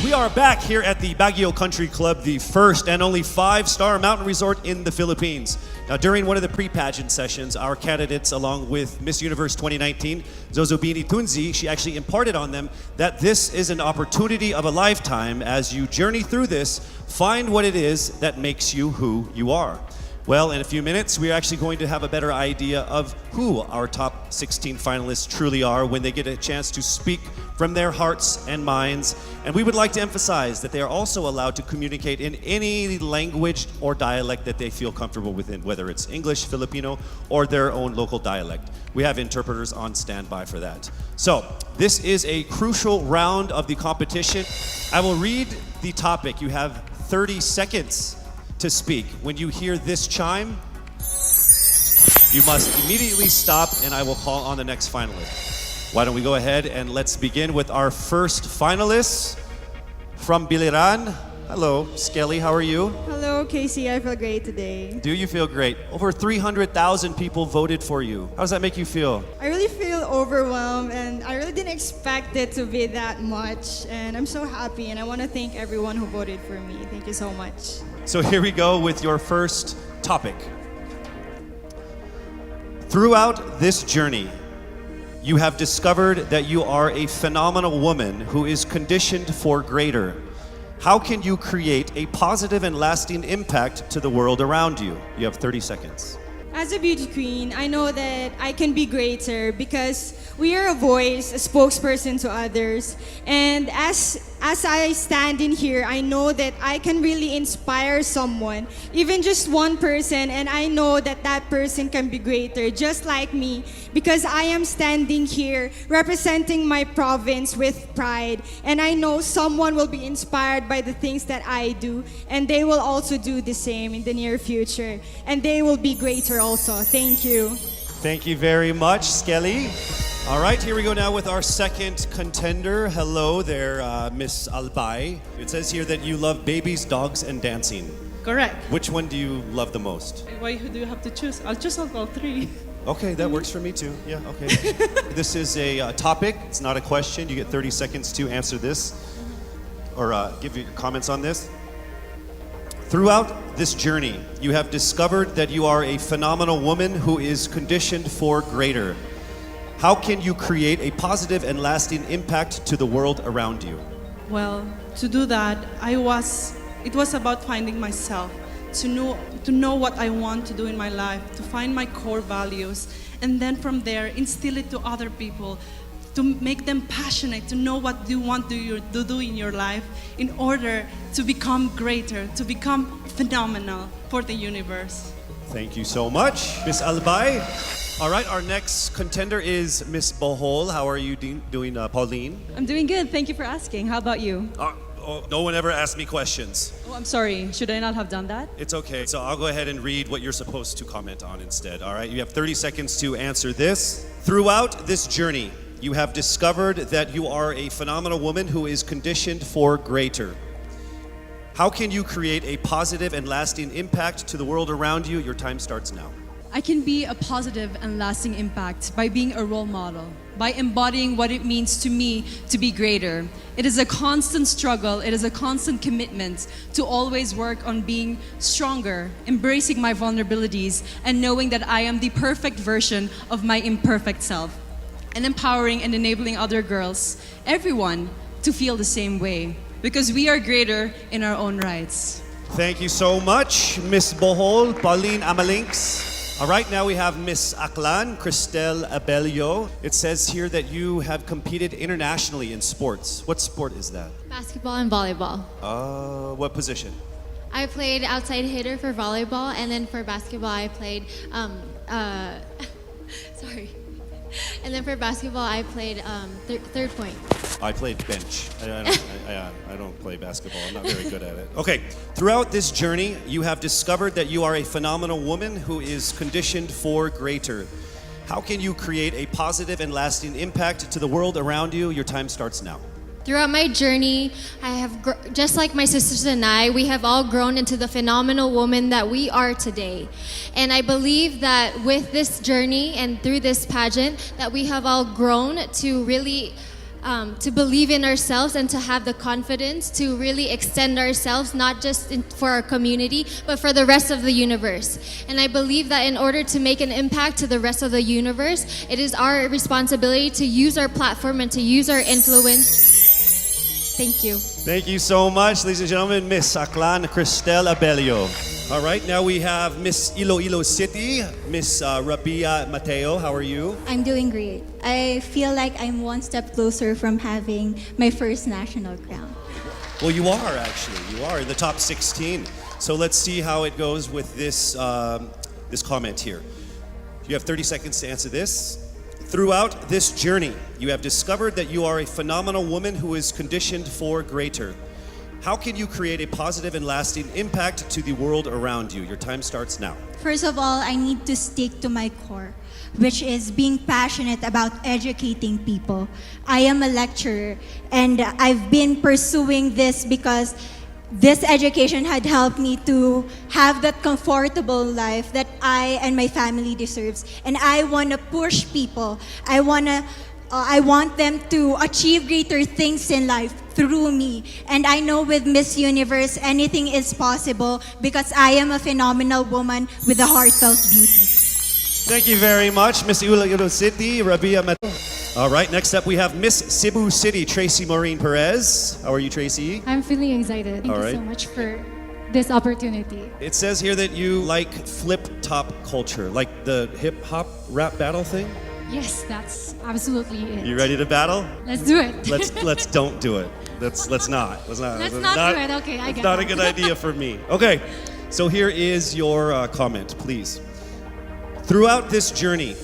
We are back here at the Baguio Country Club, the first and only 5-star mountain resort in the Philippines. Now, during one of the pre-pageant sessions, our candidates, along with Miss Universe 2019, Zozobini Tunzi, she actually imparted on them that this is an opportunity of a lifetime. As you journey through this, find what it is that makes you who you are. Well, in a few minutes, we're actually going to have a better idea of who our top 16 finalists truly are when they get a chance to speak from their hearts and minds. And we would like to emphasize that they are also allowed to communicate in any language or dialect that they feel comfortable within, whether it's English, Filipino, or their own local dialect. We have interpreters on standby for that. So, this is a crucial round of the competition. I will read the topic. You have 30 seconds to speak. When you hear this chime, you must immediately stop and I will call on the next finalist. Why don't we go ahead and let's begin with our first finalist from Biliran. Hello, Skelly, how are you? Hello, Casey. I feel great today. Do you feel great? Over 300,000 people voted for you. How does that make you feel? I really feel overwhelmed and I really didn't expect it to be that much. And I'm so happy and I want to thank everyone who voted for me. Thank you so much. So here we go with your first topic. Throughout this journey, you have discovered that you are a phenomenal woman who is conditioned for greater. How can you create a positive and lasting impact to the world around you? You have 30 seconds. As a beauty queen, I know that I can be greater because we are a voice, a spokesperson to others. And as I stand in here, I know that I can really inspire someone, even just one person, and I know that that person can be greater, just like me, because I am standing here representing my province with pride. And I know someone will be inspired by the things that I do, and they will also do the same in the near future. And they will be greater also. Thank you. Thank you very much, Skelly. All right, here we go now with our second contender. Hello there, Miss Albay. It says here that you love babies, dogs, and dancing. Correct. Which one do you love the most? Why do you have to choose? I'll choose all three. Okay, that works for me too. Yeah, okay. This is a topic. It's not a question. You get 30 seconds to answer this or give your comments on this. Throughout this journey, you have discovered that you are a phenomenal woman who is conditioned for greater. How can you create a positive and lasting impact to the world around you? Well, to do that, it was about finding myself, to know what I want to do in my life, to find my core values, and then from there, instill it to other people, to make them passionate, to know what you want to do in your life in order to become greater, to become phenomenal for the universe. Thank you so much, Miss Albay. All right, our next contender is Miss Bohol. How are you doing, Pauline? I'm doing good. Thank you for asking. How about you? No one ever asked me questions. Oh, I'm sorry. Should I not have done that? It's okay. So I'll go ahead and read what you're supposed to comment on instead. All right, you have 30 seconds to answer this. Throughout this journey, you have discovered that you are a phenomenal woman who is conditioned for greater. How can you create a positive and lasting impact to the world around you? Your time starts now. I can be a positive and lasting impact by being a role model, by embodying what it means to me to be greater. It is a constant struggle, it is a constant commitment to always work on being stronger, embracing my vulnerabilities, and knowing that I am the perfect version of my imperfect self, and empowering and enabling other girls, everyone, to feel the same way, because we are greater in our own rights. Thank you so much, Miss Bohol, Pauline Amalinks. All right, now we have Miss Aklan, Cristel Abelio. It says here that you have competed internationally in sports. What sport is that? Basketball and volleyball. What position? I played outside hitter for volleyball, and then for basketball I played, sorry. And then for basketball I played third point. I played bench. I don't play basketball. I'm not very good at it. Okay, throughout this journey, you have discovered that you are a phenomenal woman who is conditioned for greater. How can you create a positive and lasting impact to the world around you? Your time starts now. Throughout my journey, I have, just like my sisters and I, we have all grown into the phenomenal woman that we are today. And I believe that with this journey and through this pageant, that we have all grown to really to believe in ourselves and to have the confidence to really extend ourselves, not just for our community, but for the rest of the universe. And I believe that in order to make an impact to the rest of the universe, it is our responsibility to use our platform and to use our influence. Thank you. Thank you so much, ladies and gentlemen, Miss Aklan Cristel Abelio. All right, now we have Miss Iloilo City, Miss Rabia Mateo. How are you? I'm doing great. I feel like I'm one step closer from having my first national crown. Well, you are actually. You are in the top 16. So let's see how it goes with this this comment here. You have 30 seconds to answer this. Throughout this journey, you have discovered that you are a phenomenal woman who is conditioned for greater. How can you create a positive and lasting impact to the world around you? Your time starts now. First of all, I need to stick to my core, which is being passionate about educating people. I am a lecturer, and I've been pursuing this because this education had helped me to have that comfortable life that I and my family deserves. And I want to push people. I want them to achieve greater things in life through me. And I know with Miss Universe, anything is possible because I am a phenomenal woman with a heartfelt beauty. Thank you very much, Miss Iloilo City, Rabia Mateo. All right, next up we have Miss Cebu City, Tracy Maureen Perez. How are you, Tracy? I'm feeling excited. Thank you so much for this opportunity. It says here that you like flip-top culture, like the hip-hop rap battle thing. Yes, that's absolutely it. You ready to battle? Let's do it. Let's don't do it. Let's not. Let's not do it. Okay, I get it. It's not a good idea for me. Okay, so here is your comment, please. Throughout this journey,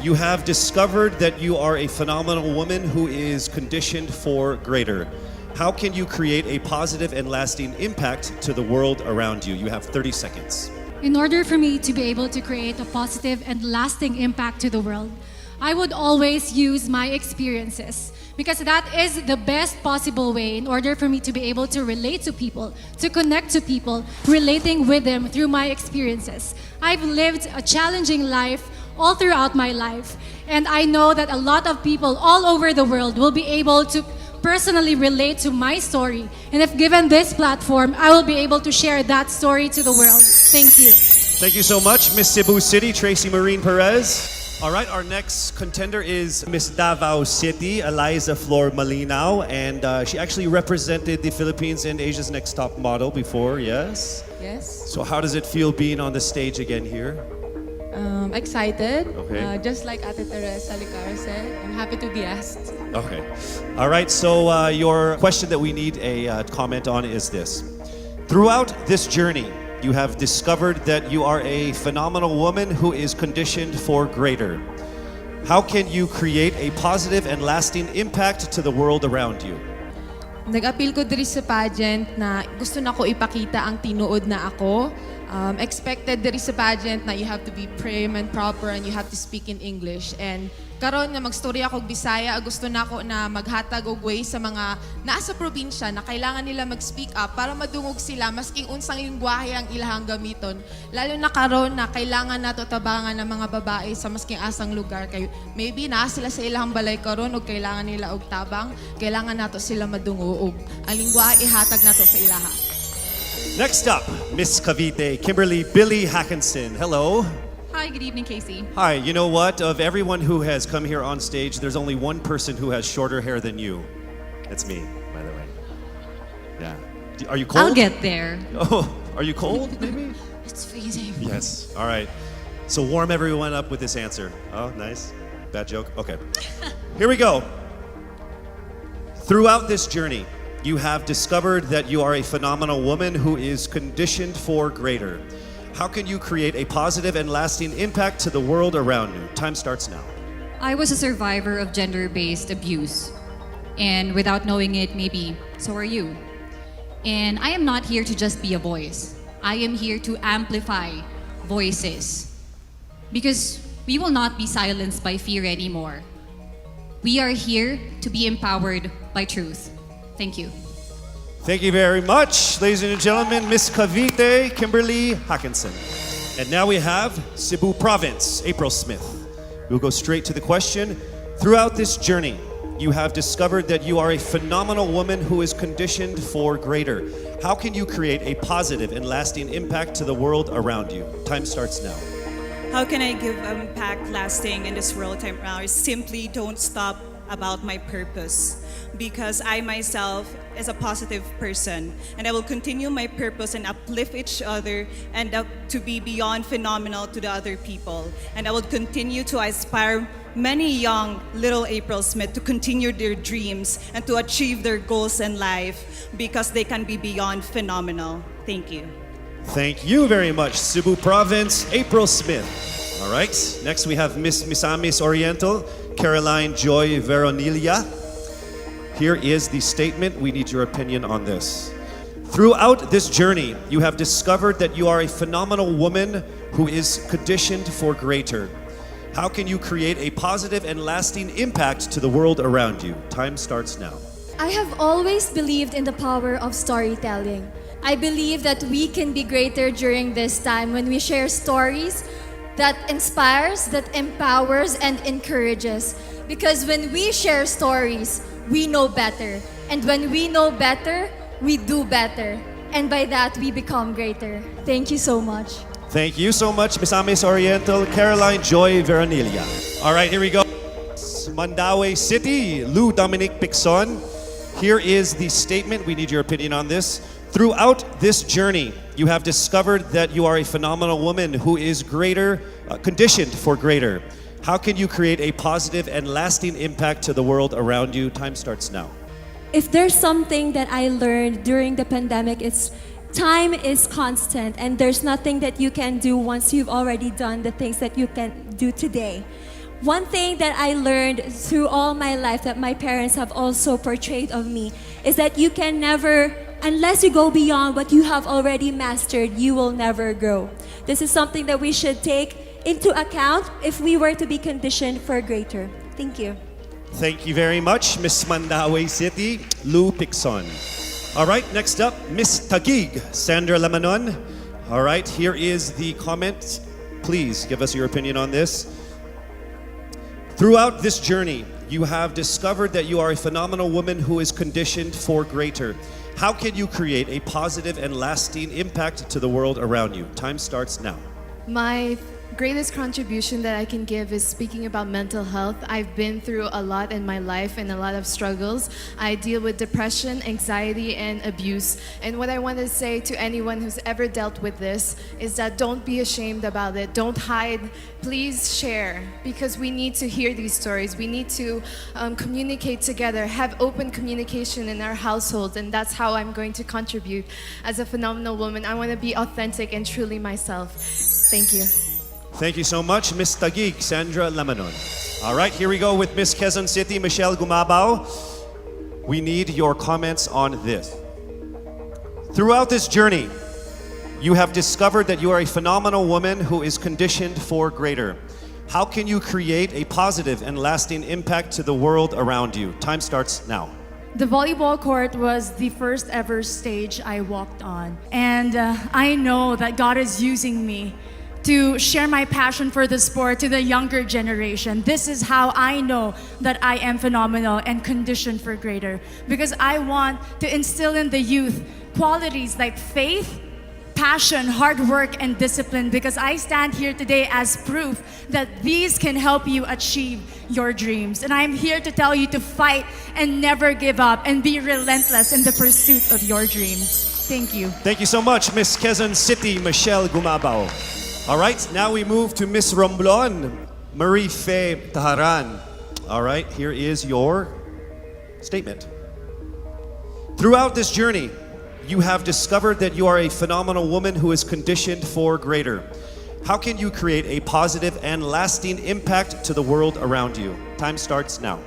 you have discovered that you are a phenomenal woman who is conditioned for greater. How can you create a positive and lasting impact to the world around you? You have 30 seconds. In order for me to be able to create a positive and lasting impact to the world, I would always use my experiences because that is the best possible way in order for me to be able to relate to people, to connect to people, relating with them through my experiences. I've lived a challenging life all throughout my life, and I know that a lot of people all over the world will be able to personally relate to my story. And if given this platform, I will be able to share that story to the world. Thank you. Thank you so much, Miss Cebu City, Tracy Maureen Perez. All right, our next contender is Miss Davao City, Eliza Flor Malinao, and she actually represented the Philippines in Asia's Next Top Model before, yes? Yes. So how does it feel being on the stage again here? Excited. Okay. Just like Ate Teresa Licar said, I'm happy to be asked. Okay. All right, so your question that we need a comment on is this. Throughout this journey, you have discovered that you are a phenomenal woman who is conditioned for greater. How can you create a positive and lasting impact to the world around you? Nag-appeal ko diri sa pageant na gusto na ko ipakita ang tinuod na ako. Expected diri sa pageant na you have to be prim and proper and you have to speak in English. And karon nga magstorya ako og Bisaya, gusto na ko na maghatag og way sa mga nasa probinsya na kailangan nila mag-speak up para madungog sila masking unsang lingwahe ang ilahang gamiton. Lalo na karon na kailangan nato tabangan ng mga babae sa masking asang lugar kay maybe naa sila sa ilahang balay karon og kailangan nila og tabang, kailangan nato sila madungog og ang lingwahe ihatag nato sa ilaha. Next up, Miss Cavite, Kimberly Billy Hackinson. Hello. Hi, good evening, Casey. Hi, you know what? Of everyone who has come here on stage, there's only one person who has shorter hair than you. That's me, by the way. Yeah. Are you cold? I'll get there. Oh, are you cold, maybe? It's freezing. Yes. All right. So warm everyone up with this answer. Oh, nice. Bad joke? Okay. Here we go. Throughout this journey, you have discovered that you are a phenomenal woman who is conditioned for greater. How can you create a positive and lasting impact to the world around you? Time starts now. I was a survivor of gender-based abuse. And without knowing it, maybe so are you. And I am not here to just be a voice. I am here to amplify voices. Because we will not be silenced by fear anymore. We are here to be empowered by truth. Thank you. Thank you very much, ladies and gentlemen, Miss Cavite, Kimberly Hackinson. And now we have Cebu Province, April Smith. We'll go straight to the question. Throughout this journey, you have discovered that you are a phenomenal woman who is conditioned for greater. How can you create a positive and lasting impact to the world around you? Time starts now. How can I give impact lasting in this world time now? Is simply don't stop about my purpose, because I myself is a positive person and I will continue my purpose and uplift each other and to be beyond phenomenal to the other people, and I will continue to inspire many young little April Smith to continue their dreams and to achieve their goals in life, because they can be beyond phenomenal. Thank you. Thank you very much, Cebu Province, April Smith. All right, next we have Miss Misamis Oriental, Caroline Joy Veronilia. Here is the statement. We need your opinion on this. Throughout this journey, you have discovered that you are a phenomenal woman who is conditioned for greater. How can you create a positive and lasting impact to the world around you? Time starts now. I have always believed in the power of storytelling. I believe that we can be greater during this time when we share stories that inspires, that empowers, and encourages. Because when we share stories, we know better. And when we know better, we do better. And by that, we become greater. Thank you so much. Thank you so much, Misamis Oriental, Caroline Joy Veronilia. All right, here we go. Mandaue City, Lou Dominic Picson. Here is the statement. We need your opinion on this. Throughout this journey, you have discovered that you are a phenomenal woman who is greater, conditioned for greater. How can you create a positive and lasting impact to the world around you? Time starts now. If there's something that I learned during the pandemic, it's time is constant and there's nothing that you can do once you've already done the things that you can do today. One thing that I learned through all my life that my parents have also portrayed of me is that you can never, unless you go beyond what you have already mastered, you will never grow. This is something that we should take into account if we were to be conditioned for greater. Thank you. Thank you very much, Miss Mandaue City, Lou Picson. All right, next up, Miss Taguig, Sandra Lamanon. All right, here is the comment. Please give us your opinion on this. Throughout this journey, you have discovered that you are a phenomenal woman who is conditioned for greater. How can you create a positive and lasting impact to the world around you? Time starts now. My greatest contribution that I can give is speaking about mental health. I've been through a lot in my life and a lot of struggles. I deal with depression, anxiety, and abuse. And what I want to say to anyone who's ever dealt with this is that don't be ashamed about it. Don't hide. Please share, because we need to hear these stories. We need to communicate together, have open communication in our household, and that's how I'm going to contribute as a phenomenal woman. I want to be authentic and truly myself. Thank you. Thank you so much, Miss Taguig, Sandra Lamanon. All right, here we go with Miss Quezon City, Michelle Gumabao. We need your comments on this. Throughout this journey, you have discovered that you are a phenomenal woman who is conditioned for greater. How can you create a positive and lasting impact to the world around you? Time starts now. The volleyball court was the first ever stage I walked on. And I know that God is using me to share my passion for the sport to the younger generation. This is how I know that I am phenomenal and conditioned for greater. Because I want to instill in the youth qualities like faith, passion, hard work, and discipline, because I stand here today as proof that these can help you achieve your dreams. And I'm here to tell you to fight and never give up and be relentless in the pursuit of your dreams. Thank you. Thank you so much, Miss Quezon City, Michelle Gumabao. All right, now we move to Miss Romblon, Marie Faye Taharan. All right, here is your statement. Throughout this journey, you have discovered that you are a phenomenal woman who is conditioned for greater. How can you create a positive and lasting impact to the world around you? Time starts now.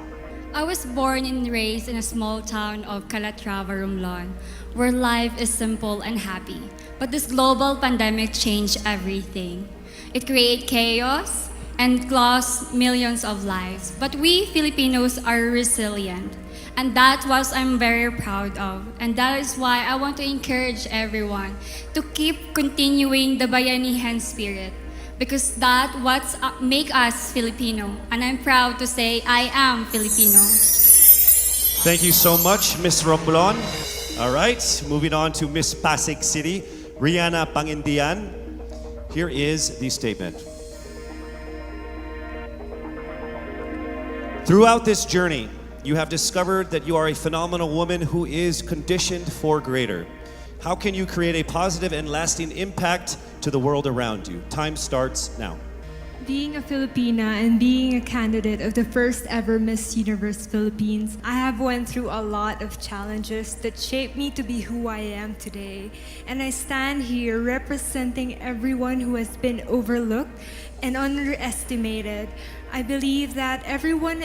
I was born and raised in a small town of Calatrava, Romblon, where life is simple and happy. But this global pandemic changed everything. It created chaos and lost millions of lives. But we Filipinos are resilient. And that's what I'm very proud of. And that is why I want to encourage everyone to keep continuing the Bayanihan spirit. Because that's what makes us Filipino. And I'm proud to say I am Filipino. Thank you so much, Miss Romblon. All right, moving on to Miss Pasig City, Rihanna Pangindian. Here is the statement. Throughout this journey, you have discovered that you are a phenomenal woman who is conditioned for greater. How can you create a positive and lasting impact to the world around you? Time starts now. Being a Filipina and being a candidate of the first ever Miss Universe Philippines, I have went through a lot of challenges that shaped me to be who I am today. And I stand here representing everyone who has been overlooked and underestimated. I believe that everyone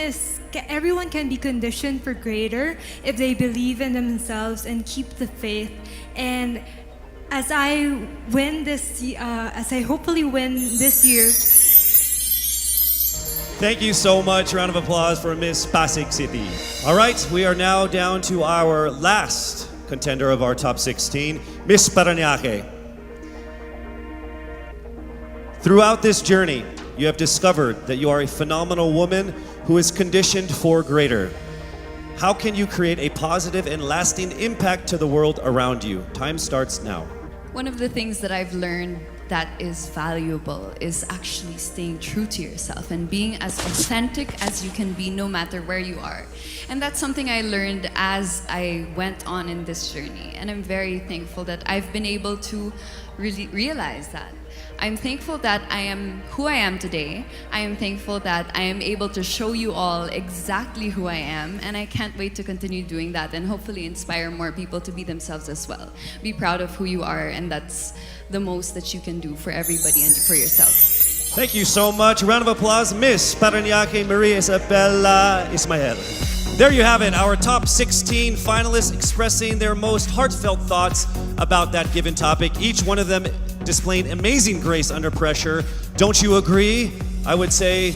can be conditioned for greater if they believe in themselves and keep the faith. And as I hopefully win this year. Thank you so much. Round of applause for Miss Pasig City. All right, we are now down to our last contender of our top 16, Miss Parañaque. Throughout this journey, you have discovered that you are a phenomenal woman who is conditioned for greater. How can you create a positive and lasting impact to the world around you? Time starts now. One of the things that I've learned that is valuable is actually staying true to yourself and being as authentic as you can be no matter where you are. And that's something I learned as I went on in this journey. And I'm very thankful that I've been able to really realize that. I'm thankful that I am who I am today. I am thankful that I am able to show you all exactly who I am, and I can't wait to continue doing that and hopefully inspire more people to be themselves as well. Be proud of who you are, and that's the most that you can do for everybody and for yourself. Thank you so much. Round of applause, Miss Parañaque Maria Isabella Ismael. There you have it, our top 16 finalists expressing their most heartfelt thoughts about that given topic. Each one of them displaying amazing grace under pressure. Don't you agree? I would say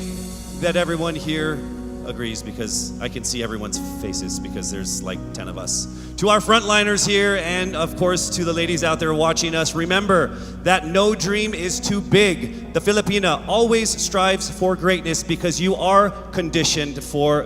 that everyone here agrees because I can see everyone's faces because there's like 10 of us. To our frontliners here and of course to the ladies out there watching us, remember that no dream is too big. The Filipina always strives for greatness because you are conditioned for